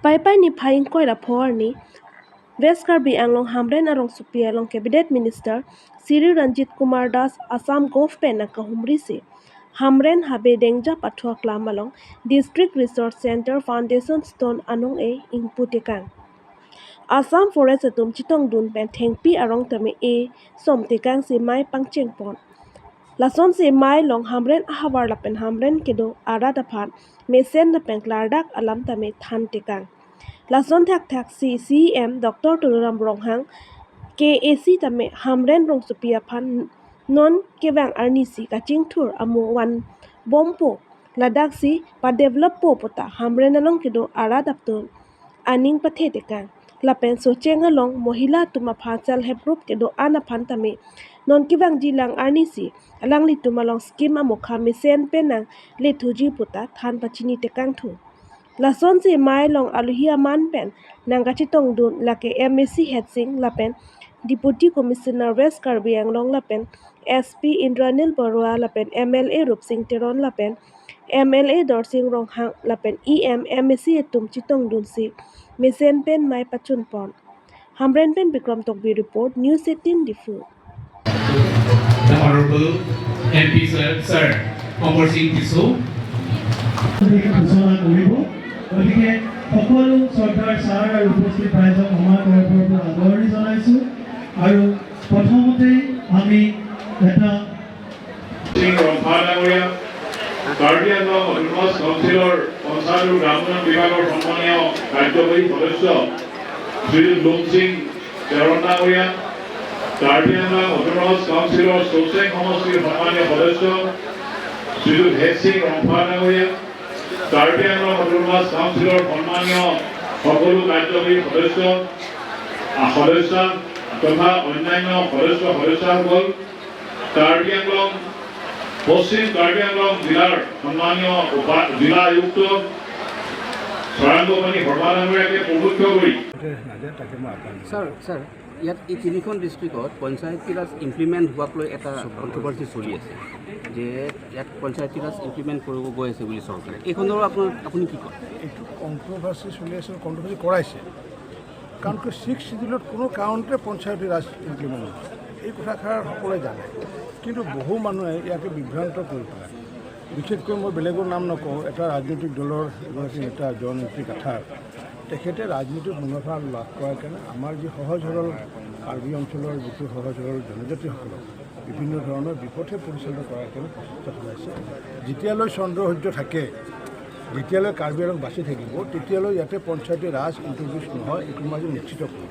Pai ni phaing koi rapor ni West Karbi Anglong Hamren Arong Supia Long Cabinet Minister Siri Ranjit Kumar Das Assam Gov Pen Kahumri se Hamren Habe Dengja Pathwa Klamalong District Resource Center Foundation Stone Anong e Ingputekang Assam Forest Atum Chitong Dun Pen Thengpi Arong Tame e Som Tekang se Mai Pangcheng Pon Lason se Mai Long Hamren Ahawar Lapen Hamren Kedo Ara Dapan Mesen Lapen Klardak Alam Tame Than Tekang Lason thak thak CM Dr. Tuluram Ronghang KAC tame Hamren Rong Supia Phan non kevang arnisi kaching tour amu wan bompo ladak si pa develop po pota Hamren along kido ara dapton aning pathe tekang lapen so chenga long mohila tuma pha self help group kedo ana phan tame non kevang jilang arnisi alang li tuma long scheme amu khami sen penang le thuji pota than pachini tekang thu Lason si mai long aluhia man pen nanggachi tong dun lake MSC Hetzing lapen Deputy Commissioner West Karbi Anglong lapen SP Indranil Barua lapen MLA Rupsing Teron lapen MLA Dorsing Ronghang lapen MSC Etum Chitong dun si Mesen pen mai pachun pon Hamren pen Bikram Tokbi report News 18 Difu The Honorable MP Sir Omar Singh Tiso গতিকে সকলো শ্ৰদ্ধাৰ sir আৰু উপস্থিত ৰাইজক আমাৰ তৰফৰ পৰা আদৰণি জনাইছোঁ আৰু প্ৰথমতেই আমি এটা কাৰ্বি আংলং অটোনমাছ কাউন্সিলৰ পঞ্চায়ত আৰু গ্ৰামোন্নয়ন বিভাগৰ সন্মানীয় কাৰ্যবাহী সদস্য শ্ৰীযুত লোম সিং তেৰণ ডাঙৰীয়া, কাৰ্বি আংলং অটোনমাছ কাউন্সিলৰ চৌচেং সমষ্টিৰ সন্মানীয় সদস্য শ্ৰীযুত হেড সিং ৰংফা ডাঙৰীয়া, কাৰ্বি আংলং অটোনমাছ কাউন্সিলৰ সন্মানীয় সকলো কাৰ্যবাহী সদস্য তথা অন্যান্য সদস্যসকল, কাৰ্বি আংলং পশ্চিম কাৰ্বি আংলং জিলাৰ সন্মানীয় জিলা আয়ুক্ত চৰাংগপানী বৰ্মা ডাঙৰীয়াকে প্ৰমুখ্য কৰি স্যাৰ ইয়াত এই তিনিখন ডিষ্ট্ৰিক্টত পঞ্চায়তী ৰাজ ইমপ্লিমেণ্ট হোৱাক লৈ এটা কণ্ট্ৰভাৰ্চি চলি আছে যে ইয়াত পঞ্চায়তী ৰাজ ইমপ্লিমেণ্ট কৰিব গৈ আছে বুলি চৰকাৰে এই সন্দৰ্ভত আপুনি কি কয়? এইটো কণ্ট্ৰভাৰ্চি চলি আছে, কণ্ট্ৰভাৰ্চি কৰাইছে কাৰণ কি 6 শিডিউলত কোনো কাৰণতে পঞ্চায়তী ৰাজ ইমপ্লিমেণ্ট নহয় এই কথাষাৰ সকলোৱে জানে, কিন্তু বহু মানুহে ইয়াকে বিভ্ৰান্ত কৰি পেলায়। বিশেষকৈ মই বেলেগৰ নাম নকওঁ, এটা ৰাজনৈতিক দলৰ এগৰাকী নেতা জয়নেত্ৰী কাঠাৰ তেখেতে ৰাজনীতিত মুনাফা লাভ কৰাৰ কাৰণে আমাৰ যি সহজ সৰল কাৰ্বি অঞ্চলৰ যিটো সহজ সৰল জনজাতিসকলক বিভিন্ন ধৰণৰ বিপথে পৰিচালনা কৰাৰ কাৰণে প্ৰচেষ্টা চলাইছে। যেতিয়ালৈ চন্দ্ৰসূৰ্য থাকে, যেতিয়ালৈ কাৰ্বি আংলং বাচি থাকিব, তেতিয়ালৈ ইয়াতে পঞ্চায়তী ৰাজ ইণ্ট্ৰডিউচ নহয়, এইটো মই নিশ্চিত কৰোঁ।